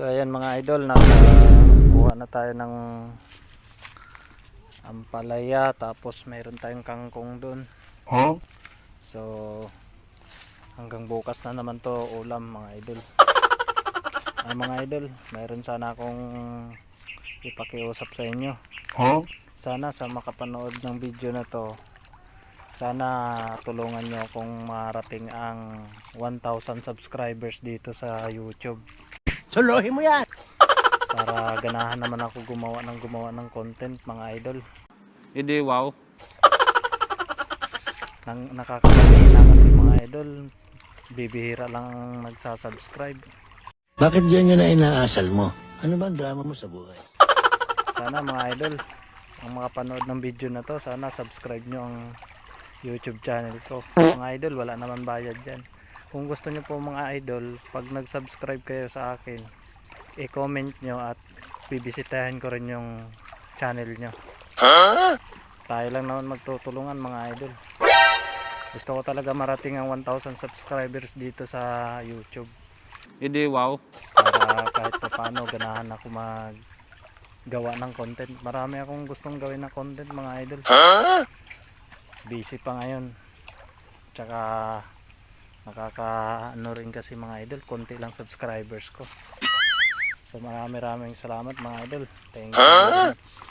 So ayan mga idol, nakakuha na tayo ng ampalaya, tapos mayroon tayong kangkong dun. So hanggang bukas na naman to ulam mga idol. Mga idol, mayroon sana akong ipakiusap sa inyo. Sana sa makapanood ng video na to, sana tulungan nyo akong marating ang 1,000 subscribers dito sa YouTube. Suluhin mo yan! Para ganahan naman ako gumawa ng content mga idol. Hindi, wow. Nakakapagina kasi mga idol, bibihira lang ang nagsasubscribe. Bakit yan yun na inaasal mo? Ano ba ang drama mo sa buhay? Sana mga idol, ang makapanood ng video na to, sana subscribe nyo ang YouTube channel ko. Mga idol, wala naman bayad dyan. Kung gusto nyo po mga idol, pag nag-subscribe kayo sa akin, i-comment nyo at bibisitahin ko rin yung channel nyo. Tayo lang naman magtutulungan mga idol. Gusto ko talaga marating ang 1,000 subscribers dito sa YouTube. Hindi, wow. Para kahit pa paano ganahan ako maggawa ng content. Marami akong gustong gawin ng content mga idol. Busy pa ngayon. Tsaka nakakaano rin kasi mga idol, konti lang subscribers ko. So maraming salamat mga idol. Thank you very much.